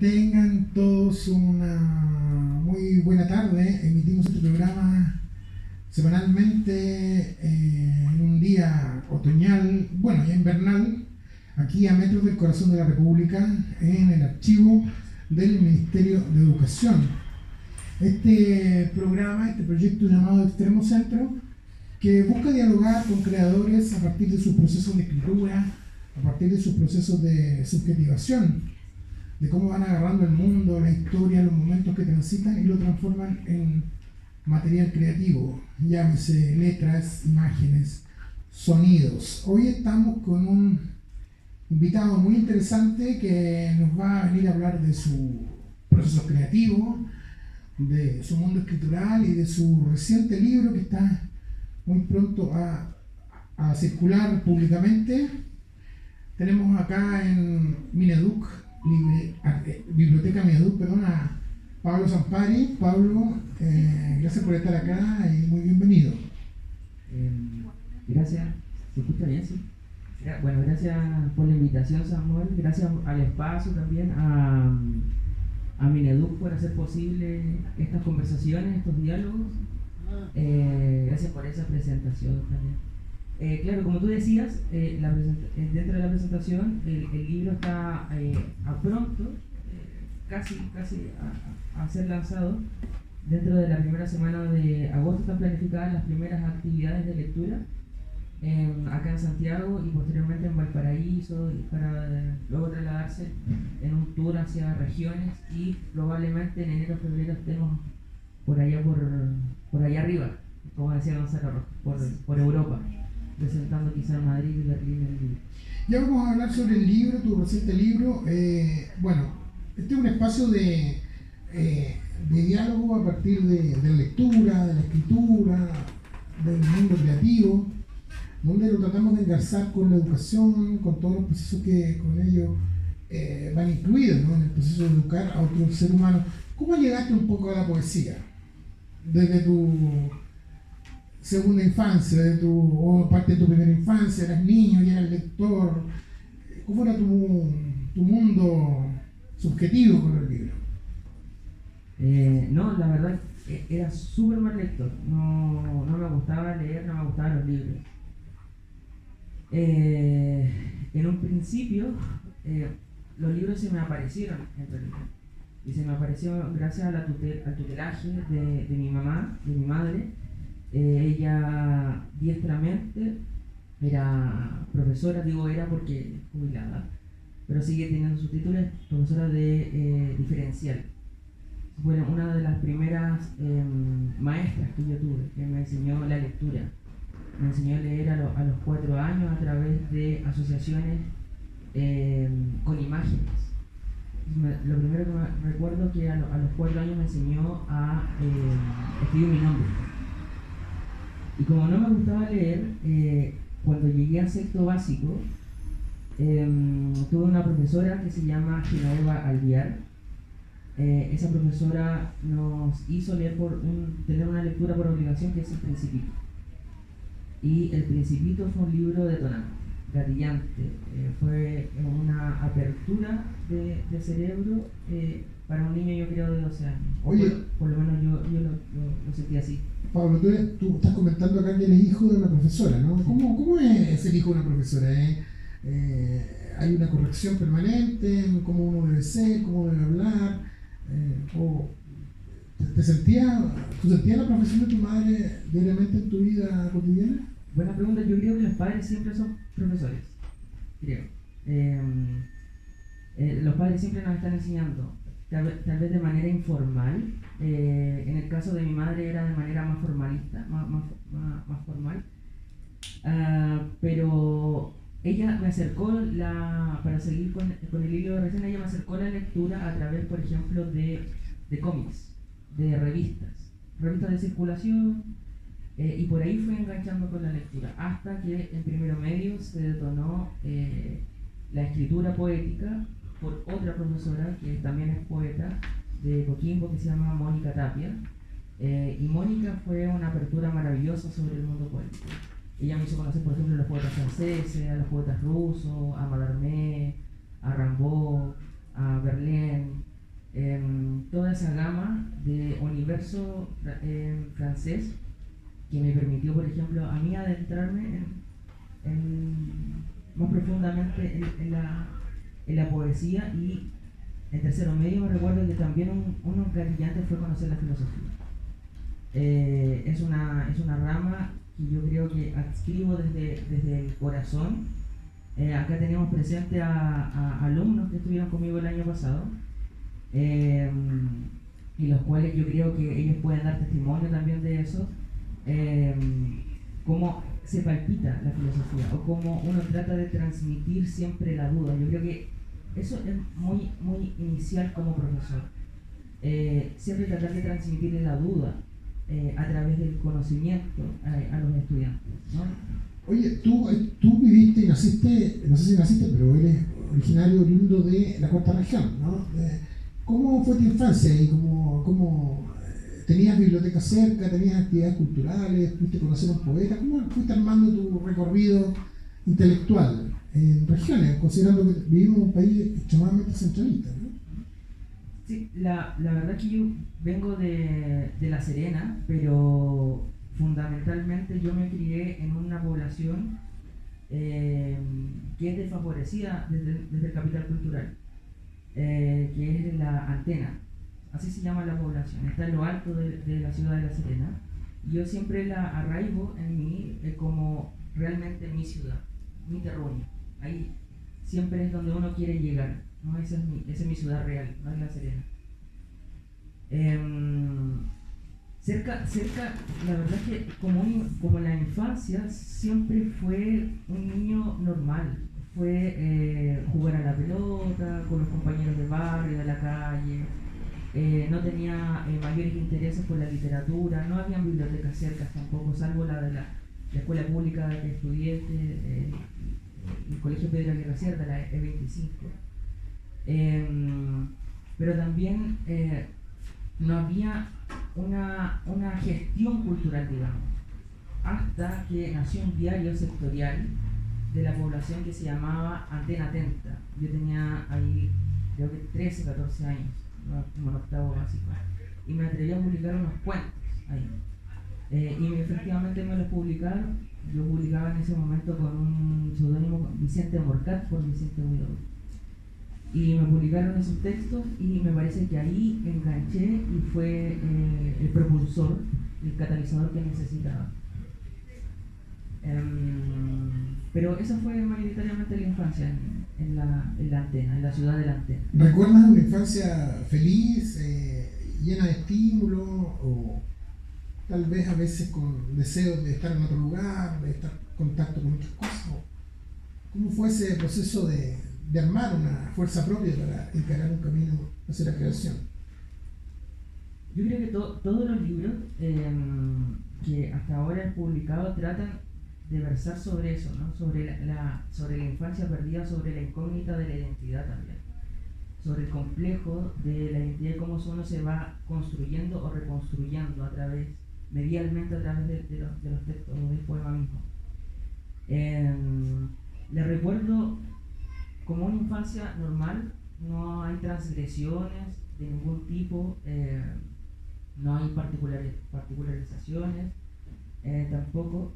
Tengan todos una muy buena tarde. Emitimos este programa semanalmente en un día otoñal, bueno, ya invernal, aquí a metros del corazón de la República, en el archivo del Ministerio de Educación. Este programa, este proyecto llamado Extremo Centro, que busca dialogar con creadores a partir de sus procesos de escritura, a partir de sus procesos de subjetivación, de cómo van agarrando el mundo, la historia, los momentos que transitan y lo transforman en material creativo, llámese letras, imágenes, sonidos. Hoy estamos con un invitado muy interesante que nos va a venir a hablar de su proceso creativo, de su mundo escritural y de su reciente libro que está muy pronto a circular públicamente. Tenemos acá en Mineduc, Biblioteca Mineduc, perdón, a Pablo Zampari. Pablo, gracias por estar acá y muy bienvenido. Gracias, ¿se escucha bien? Sí. Bueno, gracias por la invitación, Samuel. Gracias al espacio también, a Mineduc por hacer posible estas conversaciones, estos diálogos. Gracias por esa presentación también. Claro, como tú decías, dentro de la presentación el libro está a pronto, casi a ser lanzado. Dentro de la primera semana de agosto están planificadas las primeras actividades de lectura acá en Santiago y posteriormente en Valparaíso, para luego trasladarse en un tour hacia regiones y probablemente en enero o febrero estemos por allá arriba, como decía Gonzalo Rojas, por Europa, presentando quizá en Madrid y Berlín el libro. Ya vamos a hablar sobre el libro, tu reciente libro. Bueno, este es un espacio de diálogo a partir de la lectura, de la escritura, del mundo creativo, donde lo tratamos de engarzar con la educación, con todos los procesos que con ello van incluidos, ¿no? En el proceso de educar a otro ser humano. ¿Cómo llegaste un poco a la poesía? Desde tu segunda infancia, o parte de tu primera infancia, eras niño y eras lector. ¿Cómo era tu mundo subjetivo con el libro? No, la verdad era súper mal lector. No me gustaba leer, no me gustaban los libros. En un principio, los libros se me aparecieron en realidad. Y se me apareció gracias al tutelaje de mi mamá, de mi madre. Ella diestramente era profesora, digo era porque jubilada, pero sigue teniendo su título, es profesora de diferencial. Bueno, una de las primeras maestras que yo tuve, que me enseñó la lectura. Me enseñó a leer a los 4 años a través de asociaciones con imágenes. Lo primero que me recuerdo que a los 4 años me enseñó a escribir mi nombre. Y como no me gustaba leer, cuando llegué a sexto básico, tuve una profesora que se llama Genoveva Alviar. Esa profesora nos hizo leer tener una lectura por obligación, que es El Principito. Y El Principito fue un libro detonante, gatillante. Fue una apertura de cerebro para un niño, yo creo, de 12 años. Oye, por lo menos yo lo sentí así. Pablo, tú estás comentando acá que eres hijo de una profesora, ¿no? ¿Cómo es ser hijo de una profesora? ¿Hay una corrección permanente en cómo uno debe ser, cómo debe hablar? ¿Tú sentías la profesión de tu madre diariamente en tu vida cotidiana? Buena pregunta. Yo creo que los padres siempre son profesores, creo. Los padres siempre nos están enseñando, tal vez de manera informal. En el caso de mi madre era de manera más formalista, más formal. Pero ella me acercó, para seguir con el hilo de recién, ella me acercó la lectura a través, por ejemplo, de cómics, de revistas de circulación, y por ahí fui enganchando con la lectura, hasta que en primero medio se detonó la escritura poética por otra profesora que también es poeta de Coquimbo, que se llama Mónica Tapia, y Mónica fue una apertura maravillosa sobre el mundo poético. Ella me hizo conocer, por ejemplo, a los poetas franceses, a los poetas rusos, a Mallarmé, a Rimbaud, a Verlaine, toda esa gama de universo francés que me permitió, por ejemplo, a mí adentrarme más profundamente en la poesía. Y en tercero medio me recuerdo que también uno gatillante fue conocer la filosofía. Es una rama que yo creo que adscribo desde el corazón. Acá tenemos presente a alumnos que estuvieron conmigo el año pasado, y los cuales yo creo que ellos pueden dar testimonio también de eso, cómo se palpita la filosofía o cómo uno trata de transmitir siempre la duda. Yo creo que eso es muy, muy inicial como profesor, siempre tratar de transmitirle la duda a través del conocimiento a los estudiantes, ¿no? Oye, tú viviste y naciste, no sé si naciste, pero eres originario oriundo de la cuarta región, ¿no? ¿Cómo fue tu infancia y cómo tenías biblioteca cerca, tenías actividades culturales, pudiste conocer a un poeta? ¿Cómo fuiste armando tu recorrido intelectual en regiones, considerando que vivimos en un país extremadamente centralista, ¿no? Sí, la verdad que yo vengo de La Serena, pero fundamentalmente yo me crié en una población que es desfavorecida desde el capital cultural, que es la Antena, así se llama la población, está en lo alto de la ciudad de La Serena. Yo siempre la arraigo en mí como realmente mi ciudad, mi terruño, ahí siempre es donde uno quiere llegar, ¿no? Esa es mi ciudad real, no es La Serena. Cerca, la verdad es que como la infancia siempre fue un niño normal, fue jugar a la pelota con los compañeros de barrio, de la calle, no tenía mayores intereses por la literatura, no había bibliotecas cercas tampoco, salvo la de la escuela pública que estudié, el Colegio Pedro Aguirre Cerda, la E25. Pero también no había una gestión cultural, digamos, hasta que nació un diario sectorial de la población que se llamaba Antena Atenta. Yo tenía ahí, creo que 13, 14 años, como en octavo básico, y me atreví a publicar unos cuentos ahí. Y efectivamente me los publicaron. Yo publicaba en ese momento con un seudónimo Vicente Morcat por Vicente Huidobro. Y me publicaron esos textos y me parece que ahí enganché y fue el propulsor, el catalizador que necesitaba. Pero esa fue mayoritariamente la infancia en la Antena, en la ciudad de la Antena. ¿Recuerdas una infancia feliz, llena de estímulos, o tal vez a veces con deseos de estar en otro lugar, de estar en contacto con otras cosas? ¿Cómo fue ese proceso de armar una fuerza propia para encarar un camino hacia la creación? Yo creo que todos los libros que hasta ahora he publicado tratan de versar sobre eso, ¿no? Sobre la infancia perdida, sobre la incógnita de la identidad también, sobre el complejo de la identidad y cómo uno se va construyendo o reconstruyendo medialmente a través de los textos o del poema mismo. Le recuerdo como una infancia normal, no hay transgresiones de ningún tipo, no hay particularizaciones, tampoco.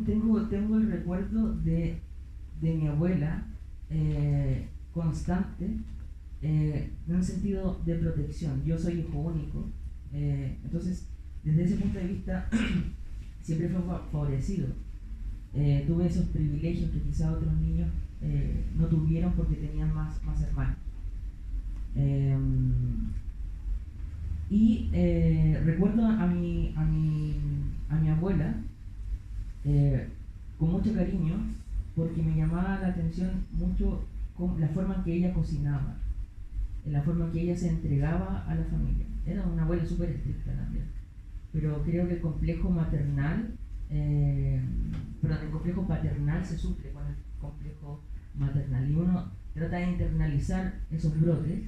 Tengo el recuerdo de mi abuela constante, en un sentido de protección. Yo soy hijo único, entonces desde ese punto de vista siempre fue favorecido. Tuve esos privilegios que quizá otros niños no tuvieron porque tenían más hermanos. Y recuerdo a mi abuela con mucho cariño, porque me llamaba la atención mucho la forma en que ella cocinaba, la forma en que ella se entregaba a la familia. Era una abuela súper estricta también, pero creo que el complejo maternal, el complejo paternal se suple con el complejo maternal, y uno trata de internalizar esos brotes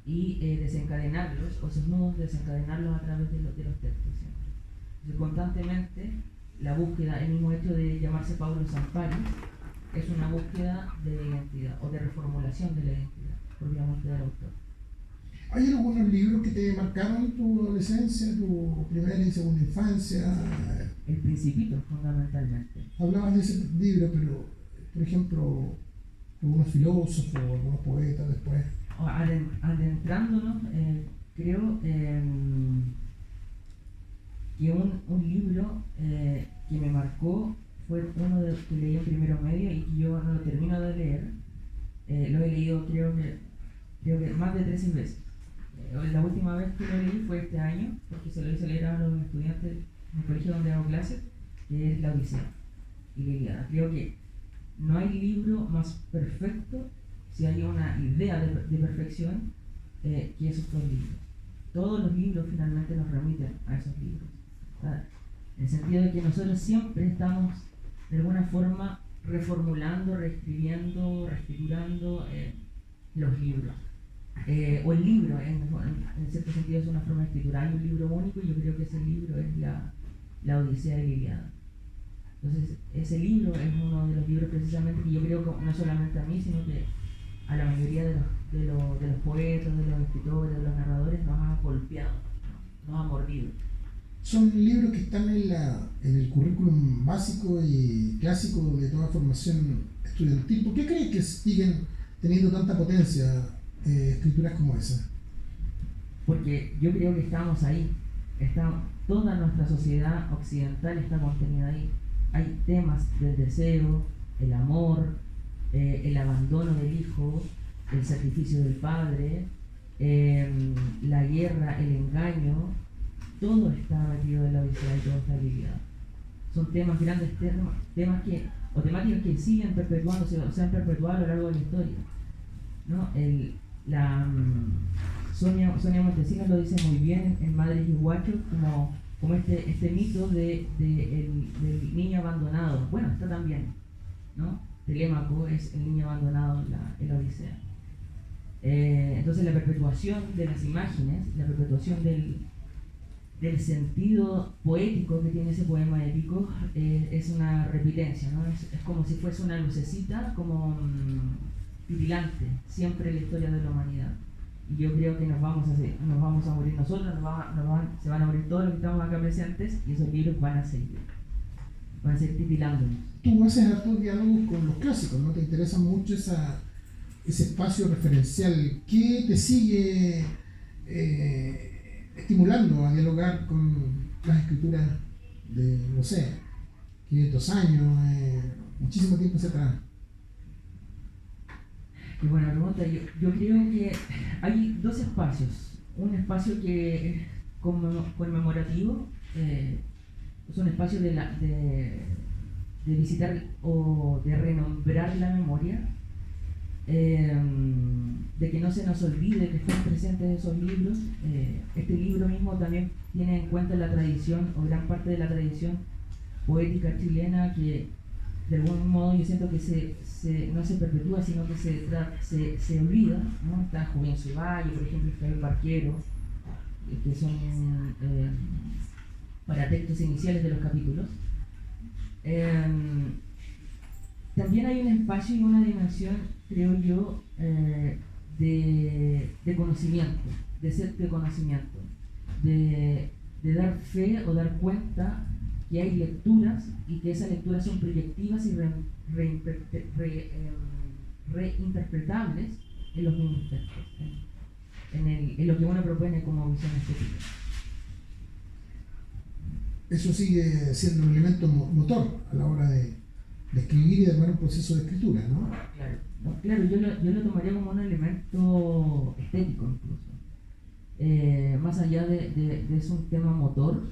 y desencadenarlos, o esos nudos desencadenarlos a través de los textos siempre. Entonces, constantemente la búsqueda, el mismo hecho de llamarse Paulo Zampari, es una búsqueda de la identidad o de reformulación de la identidad propiamente del autor. ¿Hay algunos libros que te marcaron tu adolescencia, tu primera y segunda infancia? El Principito, fundamentalmente. Hablabas de ese libro, pero, por ejemplo, algunos filósofos, algunos poetas después. Adentrándonos, creo que un libro que me marcó fue uno que leí en primero medio y que yo no lo termino de leer. Lo he leído creo que más de 13 veces. La última vez que lo leí fue este año, porque se lo hice leer a los estudiantes en el colegio donde hago clases, que es La Odisea y la Ilíada. Creo que no hay libro más perfecto, si hay una idea de perfección, que esos dos libros. Todos los libros finalmente nos remiten a esos libros. ¿Verdad? En el sentido de que nosotros siempre estamos de alguna forma reformulando, reescribiendo, reestructurando los libros. O el libro, en cierto sentido, es una forma de escritura. Hay un libro único y yo creo que ese libro es la Odisea y la Ilíada. Entonces, ese libro es uno de los libros precisamente que yo creo que no solamente a mí, sino que a la mayoría de los poetas, de los escritores, de los narradores nos ha golpeado, nos ha mordido. Son libros que están en el currículum básico y clásico de toda formación estudiantil. ¿Por qué crees que siguen teniendo tanta potencia escrituras como esa? Porque yo creo que estamos ahí. Toda nuestra sociedad occidental está contenida ahí. Hay temas del deseo, el amor, el abandono del hijo, el sacrificio del padre, la guerra, el engaño. Todo está metido en la Odisea y todo está ligado. Son temas grandes, temas o temáticas que siguen perpetuándose, o se han perpetuado a lo largo de la historia, ¿no? Sonia Montesinos lo dice muy bien en Madres y Guachos, como este mito del niño abandonado. Bueno, está también, ¿no? Telémaco es el niño abandonado en la Odisea. Entonces la perpetuación de las imágenes, la perpetuación del sentido poético que tiene ese poema épico es una repitencia, ¿no? Es como si fuese una lucecita como titilante siempre en la historia de la humanidad. Y yo creo que nos vamos a morir nosotros, se van a morir todos los que estamos acá presentes y esos libros van a seguir titilándonos. Tú haces hartos diálogos con los clásicos, ¿no? Te interesa mucho ese espacio referencial. ¿Qué te sigue estimulando a dialogar con las escrituras de, no sé, 500 años, muchísimo tiempo hacia atrás? Qué buena pregunta. Yo creo que hay dos espacios. Un espacio que es conmemorativo, es un espacio de visitar o de renombrar la memoria, de que no se nos olvide que estén presentes esos libros. Este libro mismo también tiene en cuenta la tradición, o gran parte de la tradición poética chilena, que de algún modo yo siento que no se perpetúa, sino que se olvida, ¿no? Está Julián Valle, por ejemplo, está el Barquero, que son para textos iniciales de los capítulos. También hay un espacio y una dimensión, creo yo, de conocimiento, de ser de conocimiento, de dar fe o dar cuenta que hay lecturas y que esas lecturas son proyectivas y reinterpretables en los mismos textos, en lo que uno propone como visión estética. Eso sigue siendo un elemento motor a la hora de escribir y de armar un proceso de escritura, ¿no? Claro, yo lo tomaría como un elemento estético incluso. Más allá de es un tema motor,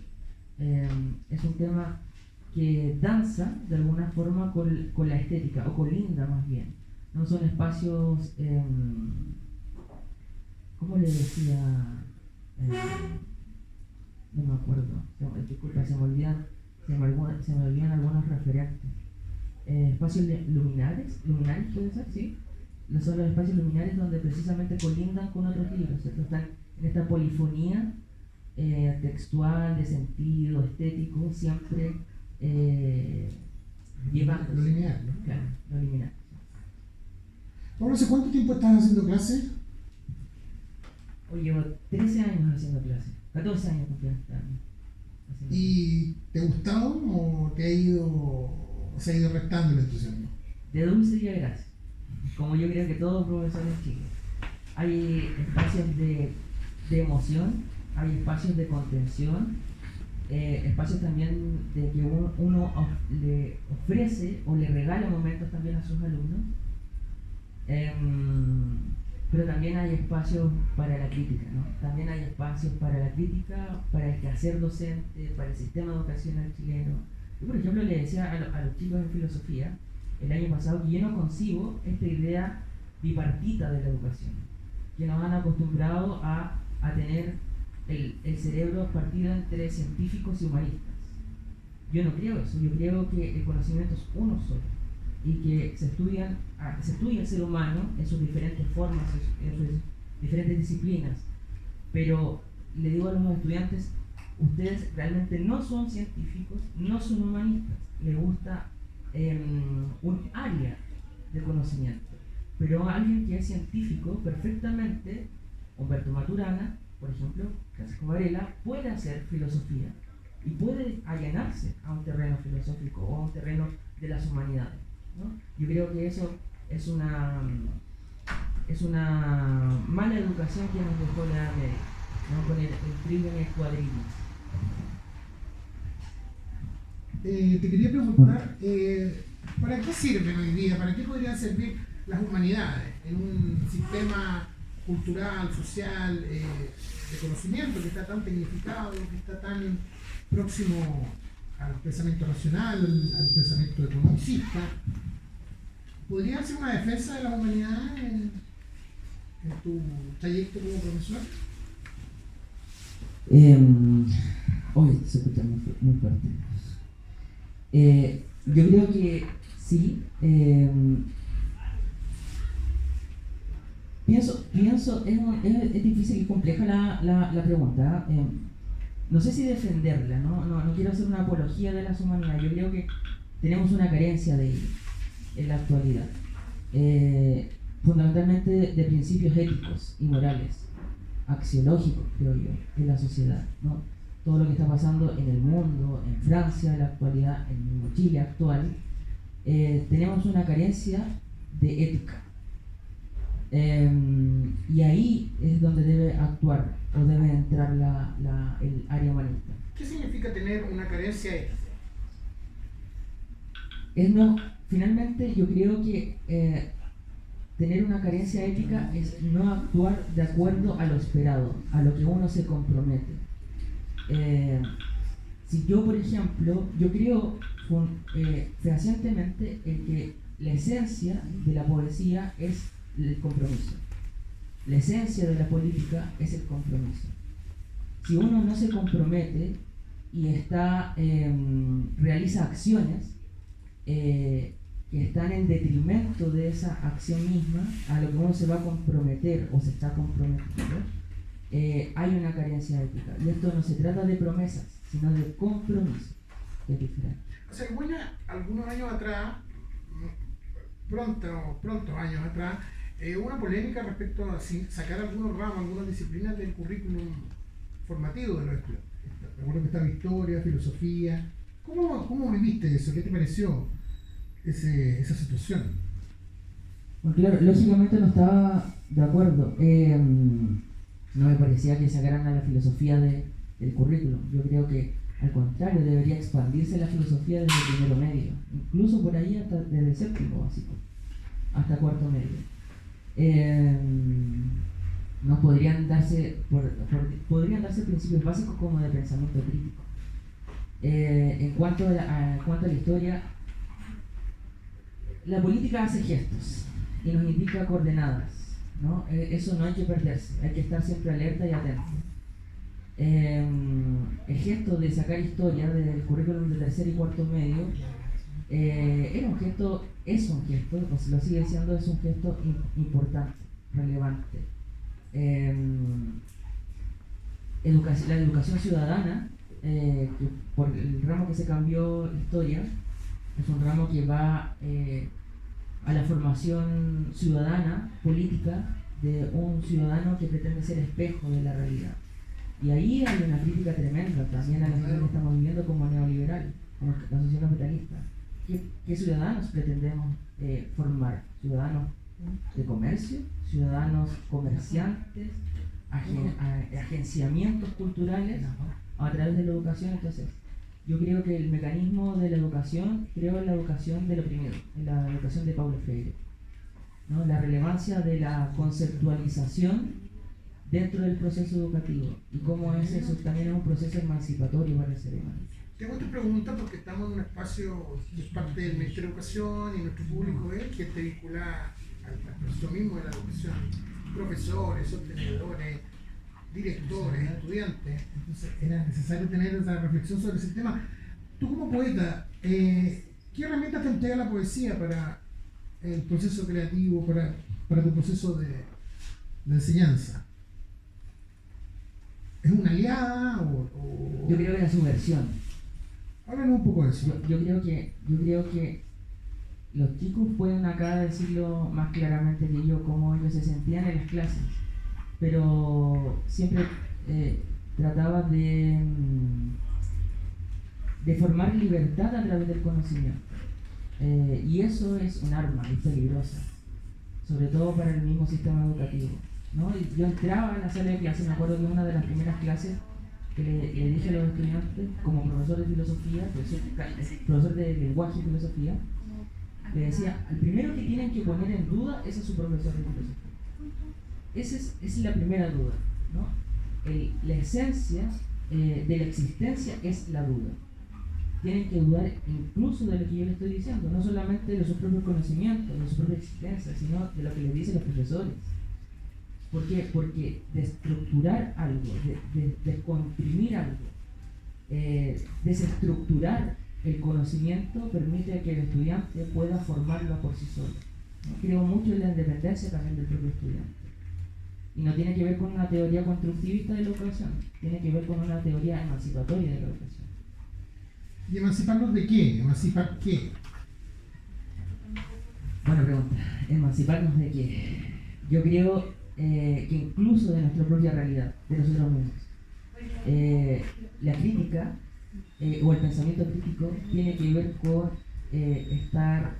es un tema que danza de alguna forma con la estética, o colinda más bien. No son espacios, ¿cómo le decía? No me acuerdo, disculpa, se me olvidan algunos referentes. Espacios luminares puede ser, ¿sí? Son los espacios luminares donde precisamente colindan con otros libros, ¿cierto? Están en esta polifonía textual, de sentido, estético, siempre llevando lo lineal, ¿no? Claro, lo lineal. Pablo, ¿hace cuánto tiempo estás haciendo clases? Hoy llevo 13 años haciendo clases, 14 años cumplí este año. ¿Y te ha gustado o se ha ido restando el entusiasmo? De dulce y a gracia, como yo creo que todo profesor en Chile. Hay espacios de emoción, hay espacios de contención, espacios también de que uno le ofrece o le regala momentos también a sus alumnos. Pero también hay espacios para la crítica, ¿no? También hay espacios para la crítica, para el quehacer docente, para el sistema educacional chileno. Yo, por ejemplo, le decía a los chicos en filosofía el año pasado que yo no concibo esta idea bipartita de la educación, que nos han acostumbrado a tener el cerebro partido entre científicos y humanistas. Yo no creo eso, yo creo que el conocimiento es uno solo y que se estudia el ser humano en sus diferentes formas, en sus diferentes disciplinas, pero le digo a los estudiantes, ustedes realmente no son científicos, no son humanistas, les gusta un área de conocimiento, pero alguien que es científico perfectamente, Humberto Maturana, por ejemplo, Francisco Varela, puede hacer filosofía y puede allanarse a un terreno filosófico o a un terreno de las humanidades, ¿no? Yo creo que eso es una mala educación que nos dejó la Edad Media, ¿no? Con el trillo en el cuadrillo. Te quería preguntar, ¿para qué sirven hoy día? ¿Para qué podrían servir las humanidades en un sistema cultural, social, de conocimiento que está tan tecnificado, que está tan próximo al pensamiento racional, al pensamiento economicista? ¿Podría ser una defensa de la humanidad en tu trayecto como profesor? Hoy se escucha muy fuerte. Yo creo que sí. Pienso es difícil y compleja la pregunta. No sé si defenderla, no quiero hacer una apología de las humanidades. Yo creo que tenemos una carencia de ello en la actualidad, fundamentalmente de principios éticos y morales, axiológicos, creo yo, en la sociedad, ¿no? Todo lo que está pasando en el mundo, en Francia en la actualidad, en el mismo Chile actual, tenemos una carencia de ética. Y ahí es donde debe actuar o debe entrar el área humanista. ¿Qué significa tener una carencia ética? Finalmente yo creo que tener una carencia ética es no actuar de acuerdo a lo esperado, a lo que uno se compromete. Si yo, por ejemplo, yo creo fehacientemente en que la esencia de la poesía es el compromiso. La esencia de la política es el compromiso. Si uno no se compromete y realiza acciones que están en detrimento de esa acción misma, a lo que uno se va a comprometer o se está comprometiendo, hay una carencia ética. Y esto no se trata de promesas, sino de compromiso, que es diferente. O sea, bueno, algunos años atrás, prontos años atrás, hubo una polémica respecto a sacar algunos ramos, algunas disciplinas del currículum formativo de los estudiantes. Recuerdo que estaba historia, filosofía. ¿Cómo viviste eso? ¿Qué te pareció esa situación? Bueno, claro, lógicamente no estaba de acuerdo. No me parecía que sacaran a la filosofía del currículum. Yo creo que, al contrario, debería expandirse la filosofía desde primero medio, incluso por ahí hasta desde séptimo básico, hasta cuarto medio. No podrían darse principios básicos como de pensamiento crítico. En cuanto a la historia, la política hace gestos y nos indica coordenadas, ¿no? Eso no hay que perderse, hay que estar siempre alerta y atento. El gesto de sacar historia del currículum de tercer y cuarto medio es un gesto, pues lo sigue siendo, es un gesto importante, relevante. La educación ciudadana, que por el ramo que se cambió historia, es un ramo que va a la formación ciudadana, política, de un ciudadano que pretende ser espejo de la realidad. Y ahí hay una crítica tremenda también a la sociedad que estamos viviendo como neoliberal, como la sociedad capitalista. ¿Qué ciudadanos pretendemos formar? ¿Ciudadanos de comercio? ¿Ciudadanos comerciantes? ¿Agenciamientos culturales a través de la educación? Entonces, yo creo que el mecanismo de la educación, creo en la educación del oprimido, en la educación de Paulo Freire, ¿no? La relevancia de la conceptualización dentro del proceso educativo y cómo eso también es un proceso emancipatorio para el ser humano. Tengo esta pregunta porque estamos en un espacio que es parte del Ministerio de Educación y nuestro público es que te vincula al proceso mismo de la educación, profesores, sostenedores, directores, estudiantes. Entonces era necesario tener esa reflexión sobre ese tema. Tú como poeta, ¿qué herramientas te entrega la poesía para el proceso creativo, para tu proceso de enseñanza? ¿Es una aliada o...? Yo creo que la subversión. Háblanos un poco de eso. Yo creo que los chicos pueden acá decirlo más claramente que yo, cómo ellos se sentían en las clases, pero siempre trataba de formar libertad a través del conocimiento. Y eso es un arma, es peligrosa, sobre todo para el mismo sistema educativo, ¿no? Y yo entraba en la sala de clase, me acuerdo que una de las primeras clases que le dije a los estudiantes, como profesor de filosofía, profesor de lenguaje y filosofía, le decía, el primero que tienen que poner en duda es a su profesor de filosofía. Esa es la primera duda, ¿no? La esencia de la existencia es la duda. Tienen que dudar incluso de lo que yo les estoy diciendo, no solamente de sus propios conocimientos, de su propia existencia, sino de lo que les dicen los profesores. ¿Por qué? Porque desestructurar algo, descomprimir algo, desestructurar el conocimiento permite que el estudiante pueda formarlo por sí solo, ¿no? Creo mucho en la independencia también del propio estudiante. Y no tiene que ver con una teoría constructivista de la educación, tiene que ver con una teoría emancipatoria de la educación. ¿Y emanciparnos de qué? ¿Emancipar qué? Buena pregunta. ¿Emanciparnos de qué? Yo creo que incluso de nuestra propia realidad, de nosotros mismos. La crítica o el pensamiento crítico tiene que ver con estar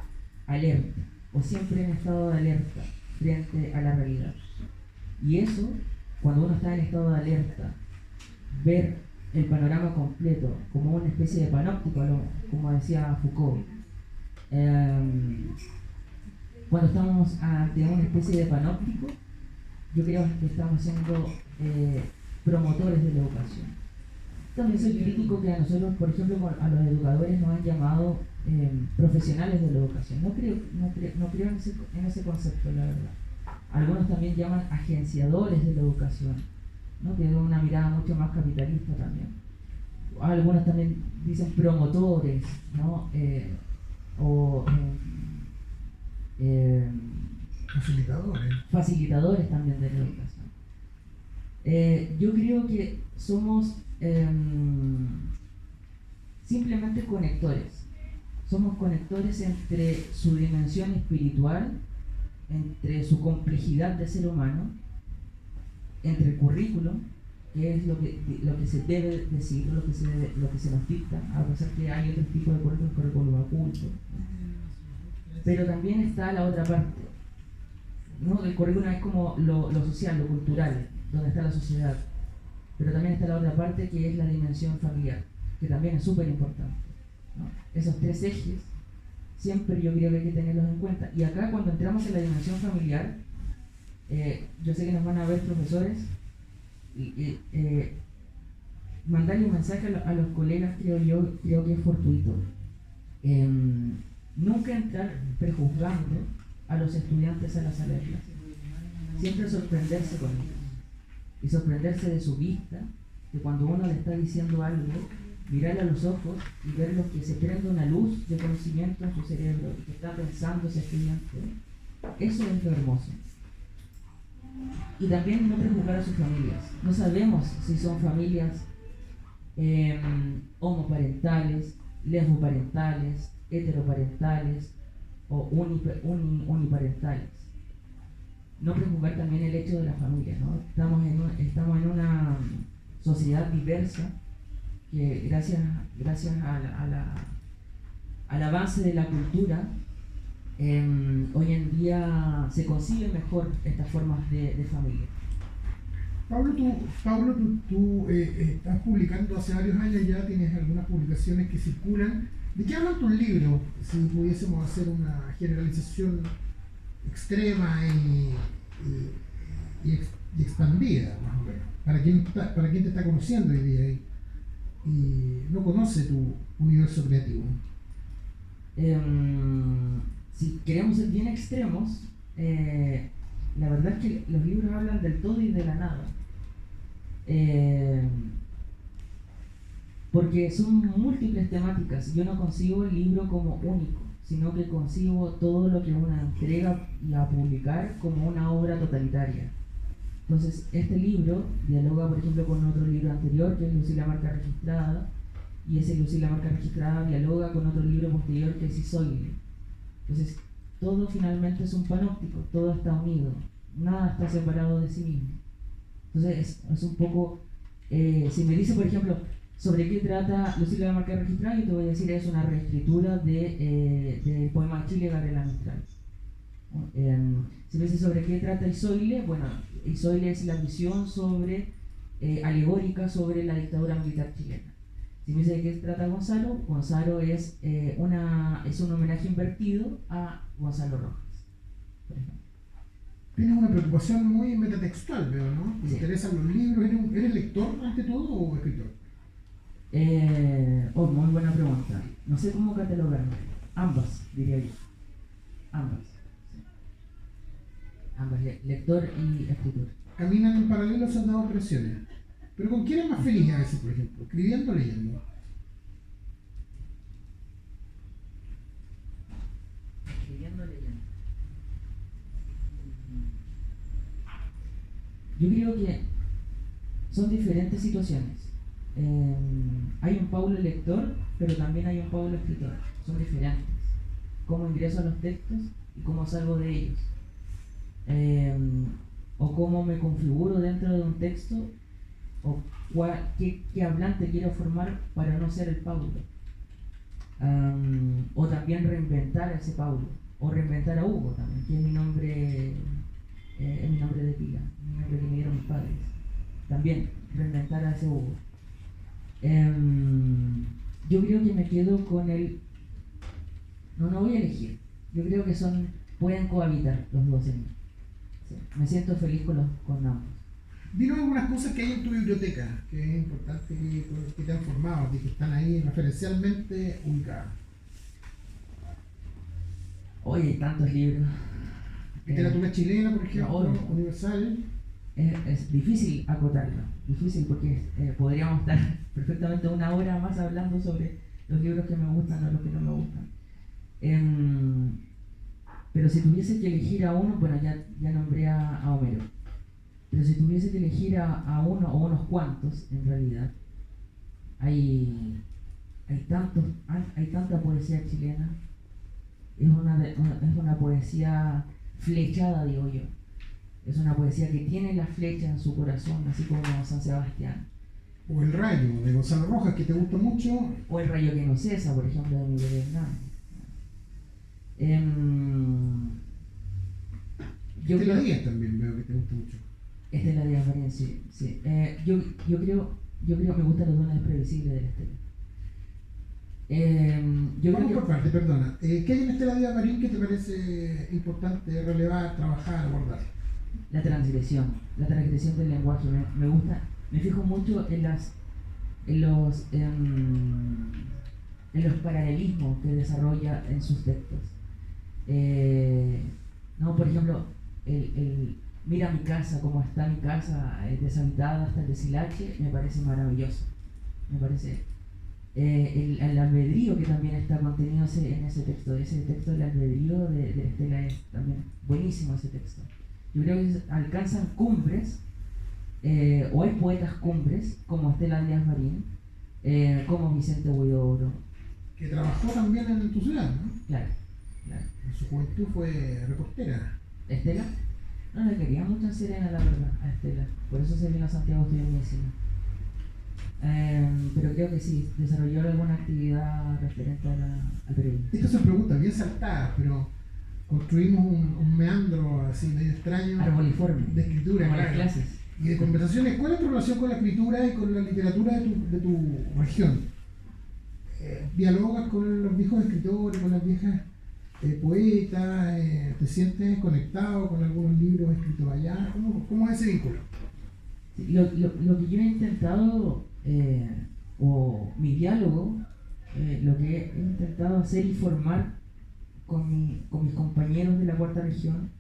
alerta, o siempre en estado de alerta frente a la realidad. Y eso, cuando uno está en estado de alerta, ver el panorama completo como una especie de panóptico, como decía Foucault. Cuando estamos ante una especie de panóptico, yo creo que estamos siendo promotores de la educación. También soy crítico que a nosotros, por ejemplo, a los educadores nos han llamado profesionales de la educación. No creo en ese concepto, la verdad. Algunos también llaman agenciadores de la educación, ¿no? Que es una mirada mucho más capitalista también. Algunos también dicen promotores, ¿no? Facilitadores también de la educación. Yo creo que somos simplemente conectores. Somos conectores entre su dimensión espiritual, entre su complejidad de ser humano, entre el currículum, que es lo que se debe decir, lo que se nos dicta, a pesar que hay otros tipos de currículum oculto. Pero también está la otra parte, ¿no? El currículum es como lo social, lo cultural, donde está la sociedad. Pero también está la otra parte, que es la dimensión familiar, que también es súper importante, ¿no? Esos tres ejes siempre yo creo que hay que tenerlos en cuenta. Y acá, cuando entramos en la dimensión familiar, yo sé que nos van a ver profesores, mandarle un mensaje a los colegas, creo que es fortuito. Nunca entrar prejuzgando a los estudiantes a la sala de clase. Siempre sorprenderse con ellos. Y sorprenderse de su vista, de cuando uno le está diciendo algo, mirarle a los ojos y ver lo que se prende una luz de conocimiento en su cerebro, que está pensando ese estudiante. Eso es lo hermoso. Y también no prejuzgar a sus familias. No sabemos si son familias homoparentales, lesboparentales, heteroparentales o uniparentales. no prejuzgar también el hecho de la familia, ¿no? Estamos en una sociedad diversa que gracias al avance de la cultura, hoy en día se conciben mejor estas formas de familia. Pablo, tú estás publicando hace varios años ya, tienes algunas publicaciones que circulan. ¿De qué hablan tus libros? Si pudiésemos hacer una generalización extrema y expandida, más o menos, para quien te está conociendo hoy día y no conoce tu universo creativo. Si queremos ser bien extremos, la verdad es que los libros hablan del todo y de la nada. Porque son múltiples temáticas. Yo no concibo el libro como único, sino que concibo todo lo que uno entrega y a publicar como una obra totalitaria. Entonces, este libro dialoga, por ejemplo, con otro libro anterior, que es Lucila Marca Registrada, y ese Lucila Marca Registrada dialoga con otro libro posterior, que es Isoile. Entonces, todo finalmente es un panóptico, todo está unido, nada está separado de sí mismo. Entonces, es un poco, si me dice, por ejemplo, sobre qué trata Lucila la Marca Registrada, yo te voy a decir, es una reescritura del poema Chile de Gabriela Mistral. Si me dice sobre qué trata Isoile, bueno, Isoile es la visión alegórica sobre la dictadura militar chilena. Si me dice de qué trata Gonzalo, Gonzalo es un homenaje invertido a Gonzalo Rojas, por ejemplo. Tienes una preocupación muy metatextual, veo, ¿no? ¿Te Sí. interesan los libros? ¿Eres lector ante todo o escritor? Muy buena pregunta. No sé cómo catalogarlo. Ambas, diría yo. Ambas. Sí. Ambas, lector y escritor. Caminan en paralelo esas dos operaciones. Pero ¿con quién es más feliz a veces, por ejemplo? ¿Escribiendo o leyendo? Escribiendo o leyendo. Yo creo que son diferentes situaciones. Hay un Paulo lector, pero también hay un Paulo escritor. Son diferentes. Cómo ingreso a los textos y cómo salgo de ellos. O cómo me configuro dentro de un texto, o qué hablante quiero formar para no ser el Paulo. O también reinventar a ese Paulo. O reinventar a Hugo también, que es mi nombre de pila, mi nombre que me dieron mis padres. También reinventar a ese Hugo. Yo creo que me quedo con el... No voy a elegir. Yo creo que pueden cohabitar los dos en mí. Sí, me siento feliz con ambos. Dinos algunas cosas que hay en tu biblioteca, que es importante que te han formado, que están ahí referencialmente ubicadas. Hoy hay tantos libros. Literatura chilena, por ejemplo, universal. Es difícil acotarlo, difícil porque podríamos estar perfectamente una hora más hablando sobre los libros que me gustan o los que no me gustan. Pero si tuviese que elegir a uno, bueno, ya nombré a Homero, pero si tuviese que elegir a uno o unos cuantos, en realidad, hay tanta poesía chilena, es una poesía flechada, digo yo. Es una poesía que tiene la flecha en su corazón, así como San Sebastián. O El Rayo, de Gonzalo Rojas, que te gusta mucho. O El Rayo que no cesa, por ejemplo, de Miguel Hernández. Estela Díaz también veo que te gusta mucho. Estela Díaz Marín, sí. Yo creo que me gustan los dones previsibles de la Estela. Vamos por parte, perdona. ¿Qué hay en Estela Díaz Marín que te parece importante relevar, trabajar, abordar? La transgresión del lenguaje. Me gusta, me fijo mucho en los paralelismos que desarrolla en sus textos. Por ejemplo, mira mi casa, como está mi casa, deshabitada hasta el deshilache, me parece maravilloso. Me parece el albedrío que también está contenido en ese texto del albedrío de Estela es también buenísimo ese texto. Yo creo que alcanzan cumbres, o hay poetas cumbres, como Estela Díaz Marín, como Vicente Huidobro. Que trabajó también en tu ciudad, ¿no? Claro. En su juventud fue reportera. ¿Estela? No le quería mucho en Serena, la verdad, a Estela. Por eso se vino a Santiago a estudiar medicina. Pero creo que sí, desarrolló alguna actividad referente al periodismo. Estas son preguntas bien saltadas, pero construimos un meandro así medio extraño Arboliforme. de escritura, como claro, las clases. y de conversaciones. ¿Cuál es tu relación con la escritura y con la literatura de tu región? ¿Dialogas con los viejos escritores, con las viejas poetas? ¿Te sientes conectado con algunos libros escritos allá? ¿Cómo es ese vínculo? Lo que yo he intentado, o mi diálogo, lo que he intentado hacer y formar con mis compañeros de la cuarta región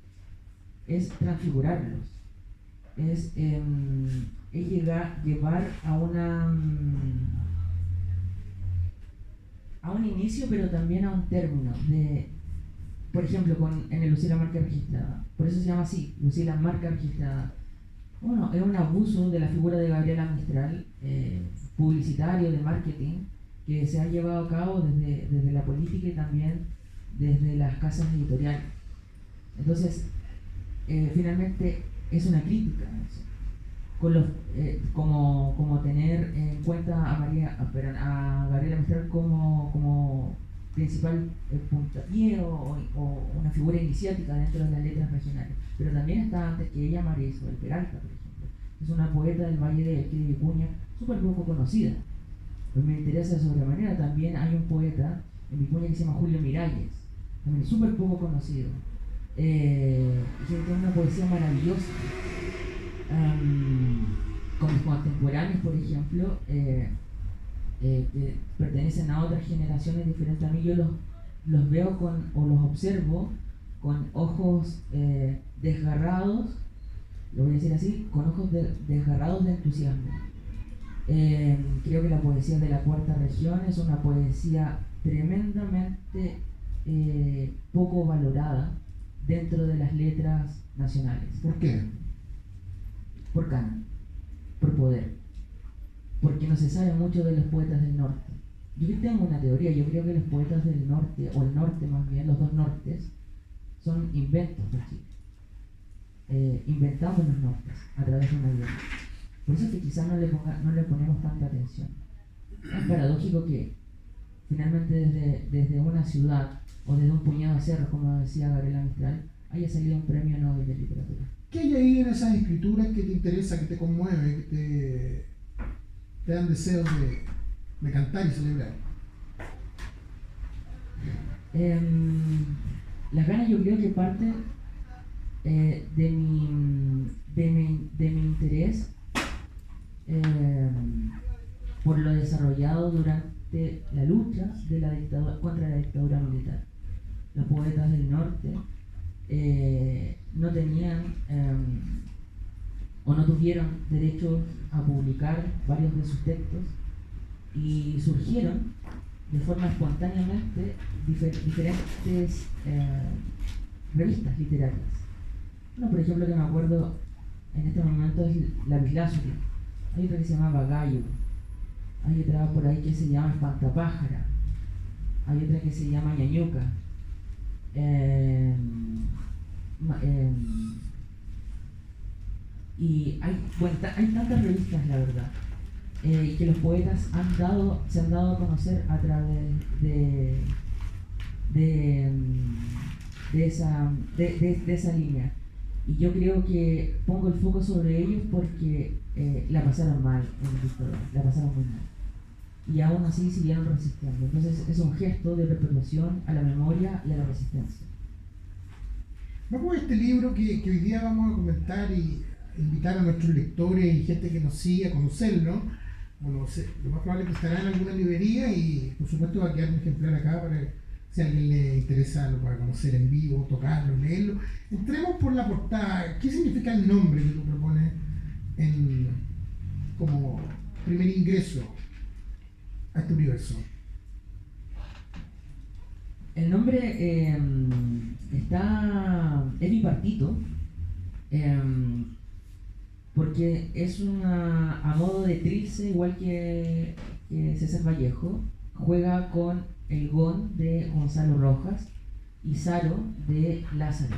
es transfigurarlos, es llevar a un inicio, pero también a un término. Por ejemplo, en el Lucila Marca Registrada, por eso se llama así, Lucila Marca Registrada. Bueno, es un abuso de la figura de Gabriela Mistral, publicitario, de marketing, que se ha llevado a cabo desde la política y también desde las casas editoriales. Entonces, finalmente es una crítica a eso. Como tener en cuenta a Gabriela Mistral como principal puntapié o una figura iniciática dentro de las letras regionales. Pero también está antes que ella María Isabel Peralta, por ejemplo. Es una poeta del Valle de Elqui de Vicuña, súper poco conocida. Pues me interesa de sobremanera. También hay un poeta en Vicuña que se llama Julio Miralles, también súper poco conocido, que tiene una poesía maravillosa. Con mis contemporáneos, por ejemplo, que pertenecen a otras generaciones diferentes a mí, yo los veo o los observo con ojos desgarrados, lo voy a decir así, con ojos desgarrados de entusiasmo. Creo que la poesía de la cuarta región es una poesía tremendamente poco valorada dentro de las letras nacionales. ¿Por qué? Por canon, por poder, porque no se sabe mucho de los poetas del norte. Yo tengo una teoría, yo creo que los poetas del norte, o el norte más bien, los dos nortes, son inventos de Chile. Inventamos los nortes a través de una guerra. Por eso es que quizás no le ponemos tanta atención. Es paradójico que finalmente desde una ciudad o desde un puñado de cerros, como decía Gabriela Mistral, haya salido un premio Nobel de literatura. ¿Qué hay ahí en esas escrituras que te interesa, que te conmueve, que te dan deseos de cantar y celebrar? Las ganas yo creo que parten de mi interés por lo desarrollado durante la lucha contra la dictadura militar. Los poetas del norte no tenían o no tuvieron derecho a publicar varios de sus textos y surgieron de forma espontáneamente diferentes revistas literarias. Una, por ejemplo, que me acuerdo en este momento es La Bislázuli. Hay otra que se llama Gallo. Hay otra por ahí que se llama Espantapájara. Hay otra que se llama Ñañuca. Y hay tantas revistas, la verdad, que los poetas se han dado a conocer a través de esa línea. Y yo creo que pongo el foco sobre ellos porque la pasaron mal en el dictadura, la pasaron muy mal. Y aún así siguieron resistiendo. Entonces es un gesto de perpetuación a la memoria y a la resistencia. Vamos a este libro que hoy día vamos a comentar y invitar a nuestros lectores y gente que nos sigue a conocerlo. Bueno, lo más probable es que estará en alguna librería y por supuesto va a quedar un ejemplar acá para que si a alguien le interesa lo pueda conocer en vivo, tocarlo, leerlo. Entremos por la portada. ¿Qué significa el nombre que tú propones como primer ingreso a este universo? El nombre es bipartito, porque es a modo de trilce, igual que César Vallejo, juega con el gon de Gonzalo Rojas y Saro de Lázaro.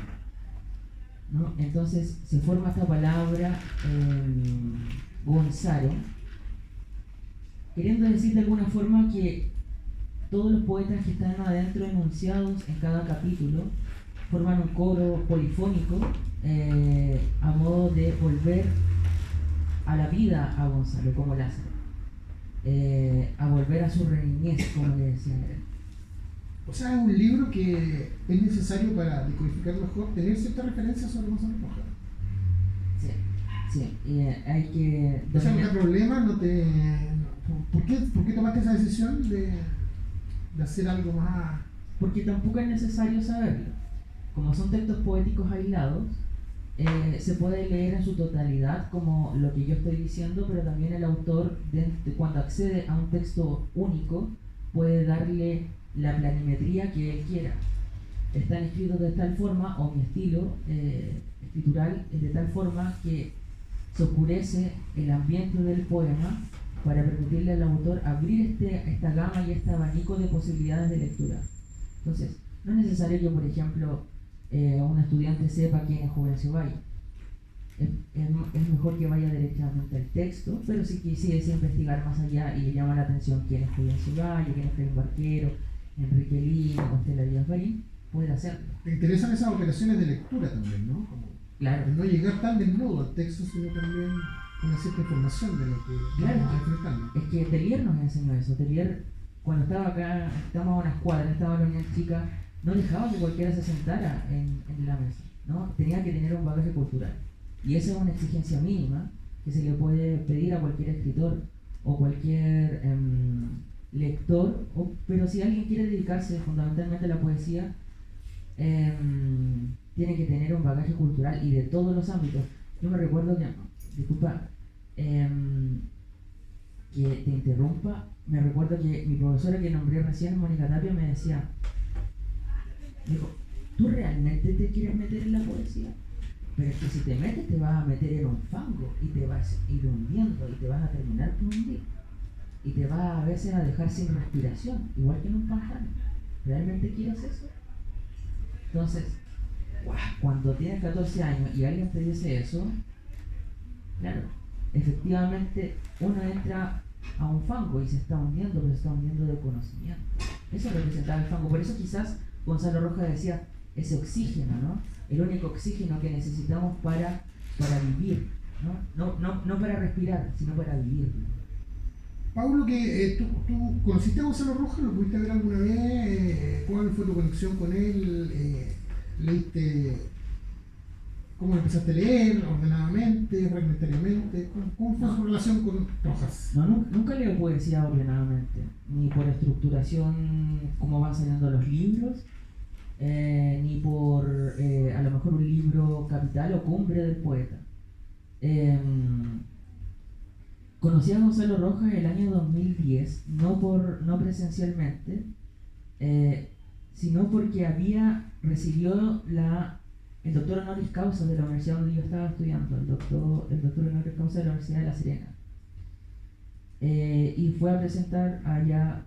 ¿no? Entonces se forma esta palabra Gonzalo, queriendo decir de alguna forma que todos los poetas que están adentro enunciados en cada capítulo forman un coro polifónico a modo de volver a la vida a Gonzalo, como Lázaro, a volver a su niñez, como le decía él. O sea, es un libro que es necesario para decodificar mejor, tener ciertas referencias sobre Gonzalo Rojas. Sí, y hay que... O sea, no hay problema, no te... ¿Por qué tomaste esa decisión de hacer algo más...? Porque tampoco es necesario saberlo. Como son textos poéticos aislados, se puede leer en su totalidad como lo que yo estoy diciendo, pero también el autor, cuando accede a un texto único, puede darle la planimetría que él quiera. Están escritos de tal forma, o mi estilo escritural es de tal forma que se oscurece el ambiente del poema para permitirle al autor abrir esta gama y este abanico de posibilidades de lectura. Entonces, no es necesario que, por ejemplo, un estudiante sepa quién es Juvencio Valle. Es mejor que vaya directamente al texto, pero si quisiese investigar más allá y le llama la atención quién es Juvencio Valle, quién es Felipe Barquero, Enrique Lino o Estela Díaz Marín, puede hacerlo. Te interesan esas operaciones de lectura también, ¿no? Como claro. No llegar tan desnudo al texto, sino también una cierta información de lo que estamos enfrentando. Es que Telier nos enseñó eso. Telier, cuando estaba acá, estábamos a una escuadra, estaba la Unión Chica, no dejaba que cualquiera se sentara en la mesa, ¿no? Tenía que tener un bagaje cultural. Y esa es una exigencia mínima que se le puede pedir a cualquier escritor o cualquier lector, pero si alguien quiere dedicarse fundamentalmente a la poesía, tiene que tener un bagaje cultural y de todos los ámbitos. Yo me recuerdo que, disculpa, que te interrumpa, me recuerdo que mi profesora que nombré recién, Mónica Tapia, me decía, me dijo, ¿tú realmente te quieres meter en la poesía? Pero es que si te metes te vas a meter en un fango y te vas a ir hundiendo y te vas a terminar por hundir y te vas a veces a dejar sin respiración, igual que en un pantano. ¿Realmente quieres eso? Entonces, cuando tienes 14 años y alguien te dice eso, claro, efectivamente uno entra a un fango y se está hundiendo, pero se está hundiendo de conocimiento. Eso representaba el fango. Por eso quizás Gonzalo Rojas decía, ese oxígeno, ¿no? El único oxígeno que necesitamos para vivir, ¿no? No para respirar, sino para vivir. Pablo, que tú conociste a Gonzalo Rojas, ¿lo pudiste ver alguna vez? ¿Cuál fue tu conexión con él? ¿Leíste? ¿Cómo empezaste a leer? ¿Ordenadamente? ¿Fragmentariamente? ¿Cómo fue su relación con Rojas? No, nunca leo poesía ordenadamente, ni por estructuración, cómo van saliendo los libros, ni por a lo mejor un libro capital o cumbre del poeta. Conocí a Gonzalo Rojas el año 2010, no presencialmente, sino porque recibió el doctor honoris causa de la universidad donde yo estaba estudiando, el doctor honoris causa de la Universidad de La Serena. Y fue a presentar allá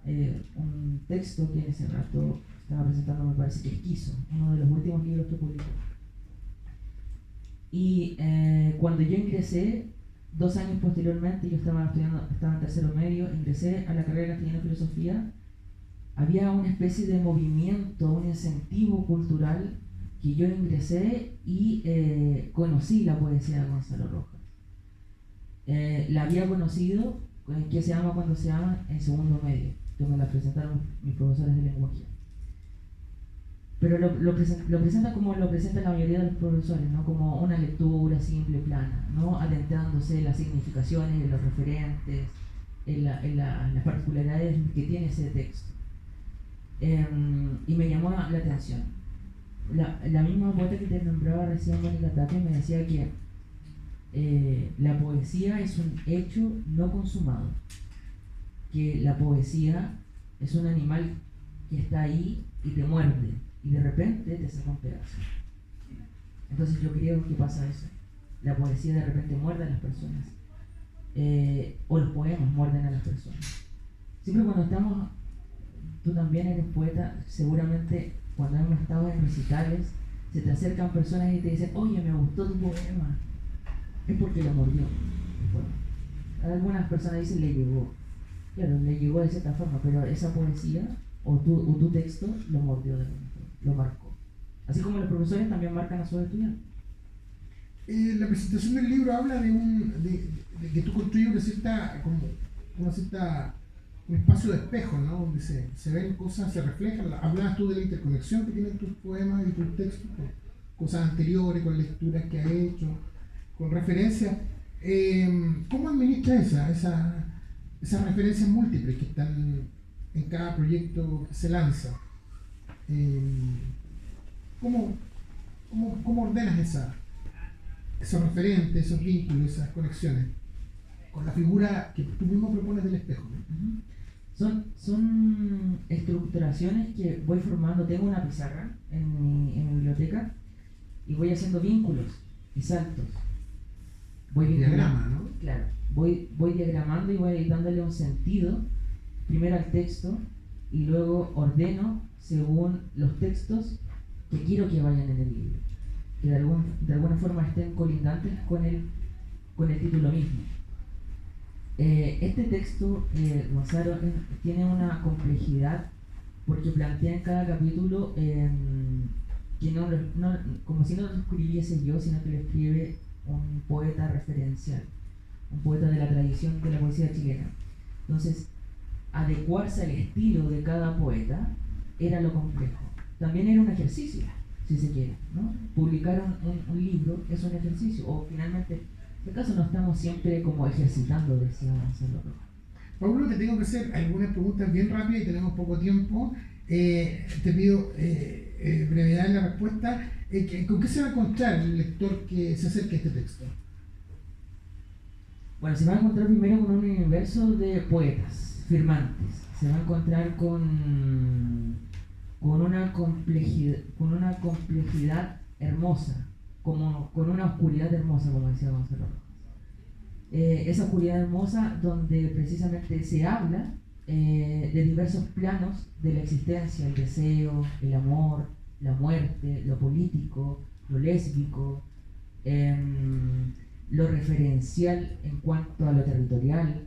un texto que en ese rato estaba presentando, me parece que Quiso, uno de los últimos libros que publicó. Y cuando yo ingresé, 2 años posteriormente, yo estaba en tercero medio, ingresé a la carrera de Castellano y Filosofía, había una especie de movimiento, un incentivo cultural que yo ingresé y conocí la poesía de Gonzalo Rojas. La había conocido, ¿qué se llama cuando se llama? En segundo medio, que me la presentaron mis profesores de lenguaje. Pero lo presenta como lo presenta la mayoría de los profesores, ¿no? Como una lectura simple, plana, ¿no? Adentrándose en las significaciones, en los referentes, en las particularidades que tiene ese texto. Y me llamó la atención. La misma poeta que te nombraba recién, Mónica Tapia, me decía que la poesía es un hecho no consumado, que la poesía es un animal que está ahí y te muerde y de repente te saca un pedazo. Entonces yo creo que pasa eso. La poesía de repente muerde a las personas, o los poemas muerden a las personas. Siempre cuando estamos, tú también eres poeta, seguramente cuando hemos estado en recitales se te acercan personas y te dicen, oye, me gustó tu poema, es porque lo mordió el poema. Algunas personas dicen, le llegó. Claro, le llegó de cierta forma, pero esa poesía o tu texto lo mordió de alguna forma, lo marcó. Así como los profesores también marcan a sus estudiantes. La presentación del libro habla de que tú construyes un espacio de espejo, ¿no? Donde se ven cosas, se reflejan. Hablabas tú de la interconexión que tienen tus poemas y tus textos con cosas anteriores, con lecturas que has hecho, con referencias. ¿Cómo administras esas referencias múltiples que están en cada proyecto que se lanza? ¿Cómo ordenas esos referentes, esos vínculos, esas conexiones con la figura que tú mismo propones del espejo? Son estructuraciones que voy formando. Tengo una pizarra en mi biblioteca y voy haciendo vínculos y saltos. Diagrama, ¿no? Claro, voy diagramando y voy dándole un sentido primero al texto y luego ordeno según los textos que quiero que vayan en el libro, que de alguna forma estén colindantes con el título mismo. Este texto, Gonzalo, tiene una complejidad porque plantea en cada capítulo que como si no lo escribiese yo, sino que lo escribe un poeta referencial, un poeta de la tradición de la poesía chilena. Entonces, adecuarse al estilo de cada poeta era lo complejo. También era un ejercicio, si se quiere, ¿no? Publicar un libro es un ejercicio, o finalmente, en este caso no estamos siempre como ejercitando, decía Gonzalo Rojas. Pablo, te tengo que hacer algunas preguntas bien rápidas y tenemos poco tiempo. Te pido brevedad en la respuesta. ¿Con qué se va a encontrar el lector que se acerque a este texto? Bueno, se va a encontrar primero con un universo de poetas, firmantes. Se va a encontrar con una complejidad hermosa, con una oscuridad hermosa, como decía Gonzalo Rojas. Esa oscuridad hermosa donde precisamente se habla de diversos planos de la existencia, el deseo, el amor, la muerte, lo político, lo lésbico, lo referencial en cuanto a lo territorial.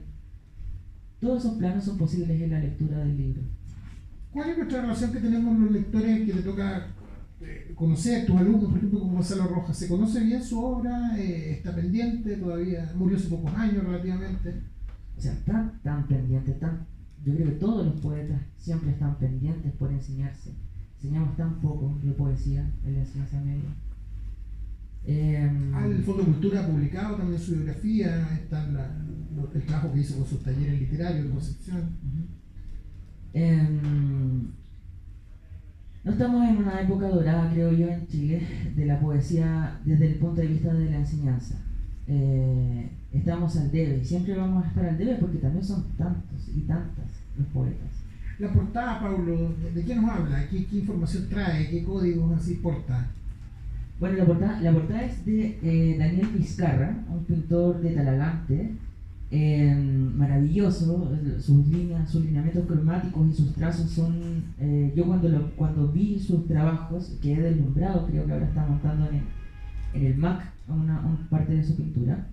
Todos esos planos son posibles en la lectura del libro. ¿Cuál es nuestra relación que tenemos los lectores que te toca conocer, tus alumnos, por ejemplo, como Gonzalo Rojas? ¿Se conoce bien su obra? ¿Está pendiente todavía? ¿Murió hace pocos años relativamente? O sea, tan pendiente, yo creo que todos los poetas siempre están pendientes por enseñarse. Enseñamos tan poco de poesía en la enseñanza media. El Fondo de Cultura ha publicado también su biografía, está el trabajo que hizo con sus talleres literarios de Concepción. No estamos en una época dorada, creo yo, en Chile, de la poesía desde el punto de vista de la enseñanza. Estamos al debe, y siempre vamos a estar al debe porque también son tantos y tantas los poetas. La portada, Pablo, ¿de qué nos habla? ¿Qué información trae? ¿Qué códigos así porta? Bueno, la portada es de Daniel Vizcarra, un pintor de Talagante, maravilloso. Sus lineamientos cromáticos y sus trazos son... yo cuando vi sus trabajos quedé deslumbrado. Creo que ahora está montando en el MAC una parte de su pintura.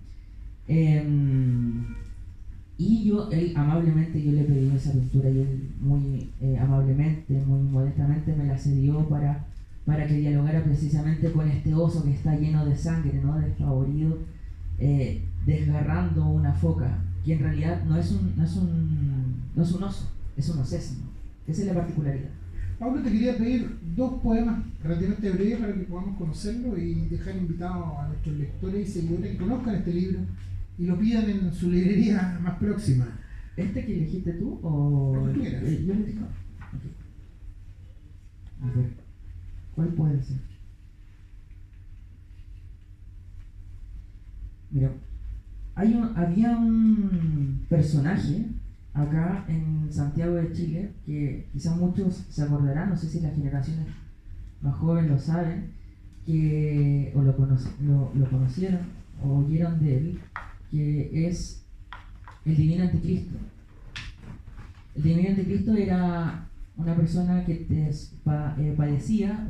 Y él amablemente, yo le pedí esa pintura y él muy amablemente, muy modestamente me la cedió para que dialogara precisamente con este oso que está lleno de sangre, ¿no? Despavorido, desgarrando una foca, que en realidad no es un oso, es un océano. Esa es la particularidad. Pablo, te quería pedir 2 poemas relativamente breves para que podamos conocerlo y dejar invitados a nuestros lectores y seguidores que conozcan este libro y lo pidan en su librería más próxima. ¿Este que elegiste tú o...? Lo que tú quieras. Yo elegí. Okay. A ver, ¿cuál puede ser? Mira, había un personaje acá en Santiago de Chile que quizás muchos se acordarán, no sé si las generaciones más jóvenes lo saben, o lo conocieron o oyeron de él, que es el Divino Anticristo. El Divino Anticristo era una persona que padecía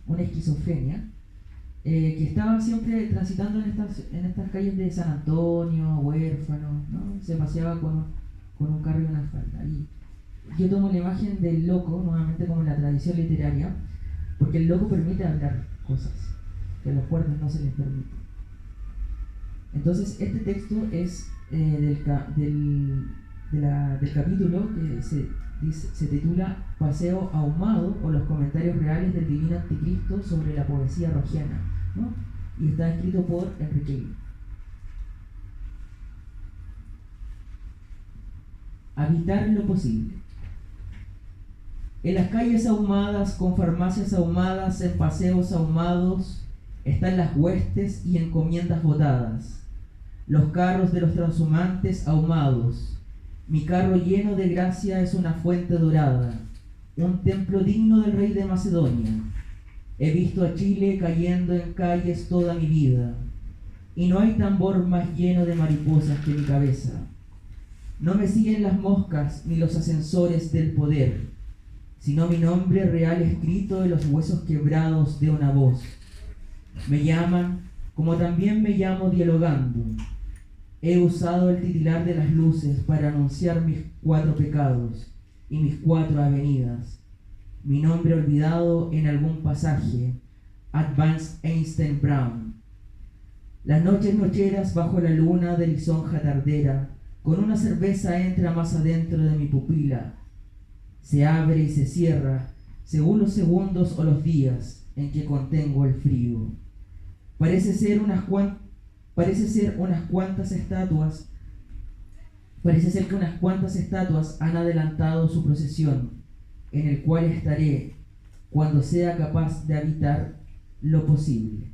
una esquizofrenia, que estaba siempre transitando en estas calles de San Antonio, huérfano, ¿no? Se paseaba con un carro y una falda. Y yo tomo la imagen del loco, nuevamente como en la tradición literaria, porque el loco permite hablar cosas que a los cuerdos no se les permite. Entonces, este texto es del capítulo que se titula Paseo ahumado o los comentarios reales del divino anticristo sobre la poesía rogiana, ¿no? Y está escrito por Enrique Lin. Habitar lo posible. En las calles ahumadas, con farmacias ahumadas, en paseos ahumados, están las huestes y encomiendas botadas, los carros de los transhumantes ahumados. Mi carro lleno de gracia es una fuente dorada, un templo digno del rey de Macedonia. He visto a Chile cayendo en calles toda mi vida, y no hay tambor más lleno de mariposas que mi cabeza. No me siguen las moscas ni los ascensores del poder, sino mi nombre real escrito en los huesos quebrados de una voz. Me llaman, como también me llamo dialogando. He usado el titilar de las luces para anunciar mis 4 pecados y mis 4 avenidas. Mi nombre olvidado en algún pasaje, Advance Einstein Brown. Las noches nocheras bajo la luna de lisonja tardera, con una cerveza entra más adentro de mi pupila. Se abre y se cierra, según los segundos o los días en que contengo el frío. Parece ser que unas cuantas estatuas han adelantado su procesión, en el cual estaré cuando sea capaz de habitar lo posible.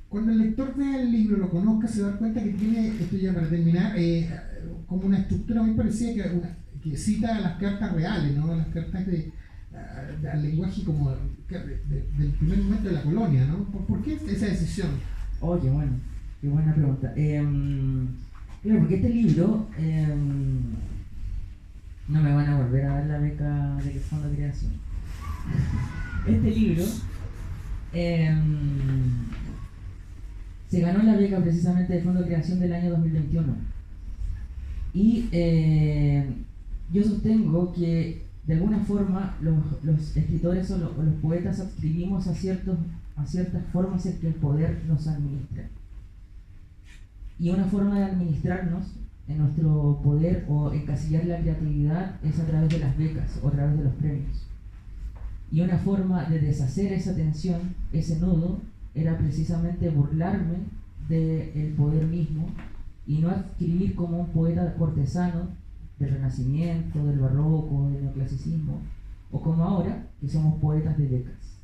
Cuando el lector vea el libro, lo conozca, se va a dar cuenta que tiene, esto ya para terminar, como una estructura muy parecida que cita a las cartas reales, ¿no? A las cartas al lenguaje como del primer momento de la colonia, ¿no? ¿Por qué esa decisión? Oye, bueno, qué buena pregunta. Claro, porque este libro, no me van a volver a dar la beca del Fondo de Creación. Este libro se ganó la beca precisamente del Fondo de Creación del año 2021. Y yo sostengo que de alguna forma los escritores o los poetas adscribimos a ciertas formas en que el poder nos administra. Y una forma de administrarnos en nuestro poder o encasillar la creatividad es a través de las becas o a través de los premios. Y una forma de deshacer esa tensión, ese nudo, era precisamente burlarme del poder mismo y no adscribir como un poeta cortesano del Renacimiento, del Barroco, del Neoclasicismo, o como ahora, que somos poetas de becas.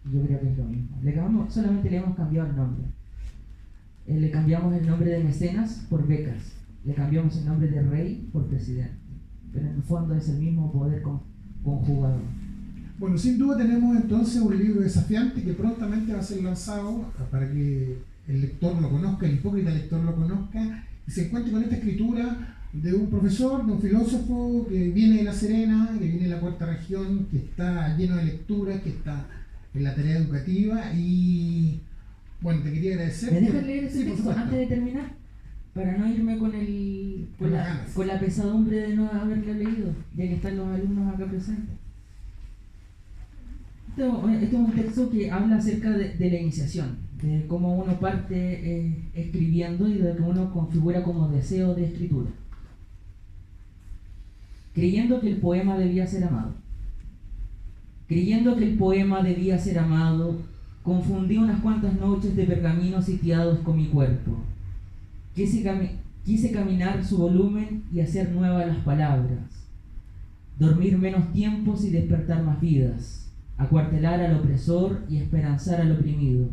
Y yo creo que es lo mismo. Solamente le hemos cambiado el nombre. Le cambiamos el nombre de mecenas por becas. Le cambiamos el nombre de rey por presidente. Pero en el fondo es el mismo poder conjugado. Bueno, sin duda tenemos entonces un libro desafiante que prontamente va a ser lanzado para que el lector lo conozca, el hipócrita lector lo conozca, y se encuentre con esta escritura de un profesor, de un filósofo que viene de La Serena, que viene de la cuarta región, que está lleno de lectura, que está en la tarea educativa. Y bueno, te quería agradecer. ¿Me dejas leer ese texto antes de terminar? Para no irme con la pesadumbre de no haberlo leído, ya que están los alumnos acá presentes. Esto es un texto que habla acerca de la iniciación, de cómo uno parte escribiendo y de que uno configura como deseo de escritura. Creyendo que el poema debía ser amado. Creyendo que el poema debía ser amado, confundí unas cuantas noches de pergaminos sitiados con mi cuerpo. Quise caminar su volumen y hacer nuevas las palabras. Dormir menos tiempos y despertar más vidas. Acuartelar al opresor y esperanzar al oprimido.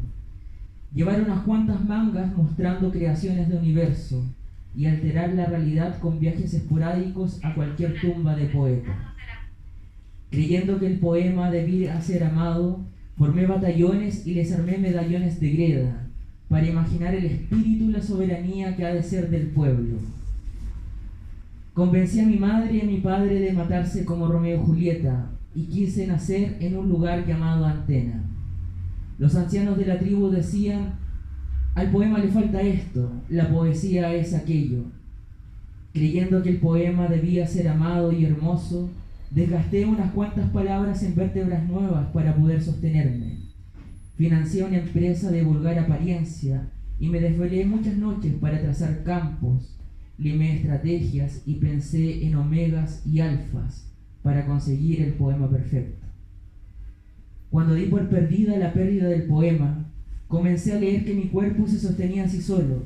Llevar unas cuantas mangas mostrando creaciones de universo y alterar la realidad con viajes esporádicos a cualquier tumba de poeta. Creyendo que el poema debía ser amado, formé batallones y les armé medallones de greda para imaginar el espíritu y la soberanía que ha de ser del pueblo. Convencí a mi madre y a mi padre de matarse como Romeo y Julieta y quise nacer en un lugar llamado Antena. Los ancianos de la tribu decían: al poema le falta esto, la poesía es aquello. Creyendo que el poema debía ser amado y hermoso, desgasté unas cuantas palabras en vértebras nuevas para poder sostenerme. Financié una empresa de vulgar apariencia y me desvelé muchas noches para trazar campos, limé estrategias y pensé en omegas y alfas para conseguir el poema perfecto. Cuando di por perdida la pérdida del poema, comencé a leer que mi cuerpo se sostenía así solo,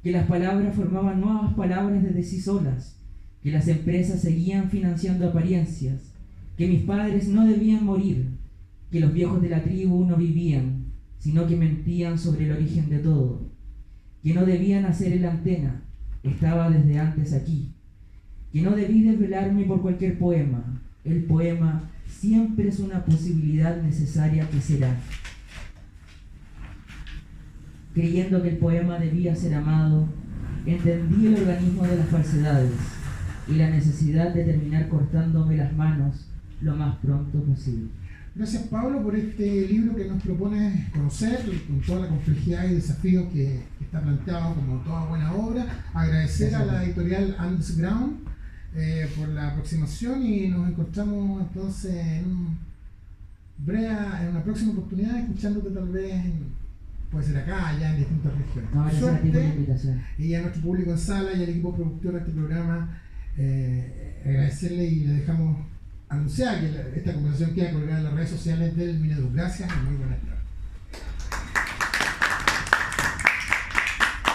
que las palabras formaban nuevas palabras desde sí solas, que las empresas seguían financiando apariencias, que mis padres no debían morir, que los viejos de la tribu no vivían, sino que mentían sobre el origen de todo, que no debían hacer en la antena, estaba desde antes aquí, que no debí desvelarme por cualquier poema, el poema siempre es una posibilidad necesaria que será. Creyendo que el poema debía ser amado, entendí el organismo de las falsedades y la necesidad de terminar cortándome las manos lo más pronto posible. Gracias, Pablo, por este libro que nos propone conocer con toda la complejidad y desafíos que está planteado como toda buena obra. Agradecer a la editorial Underground por la aproximación y nos encontramos entonces en una próxima oportunidad, escuchándote tal vez puede ser acá, allá en distintas regiones. No, gracias a ti por la invitación. Y a nuestro público en sala y al equipo productor de este programa, agradecerle y le dejamos anunciar que esta conversación queda colgada en las redes sociales del Mineduc. Gracias y muy buenas tardes.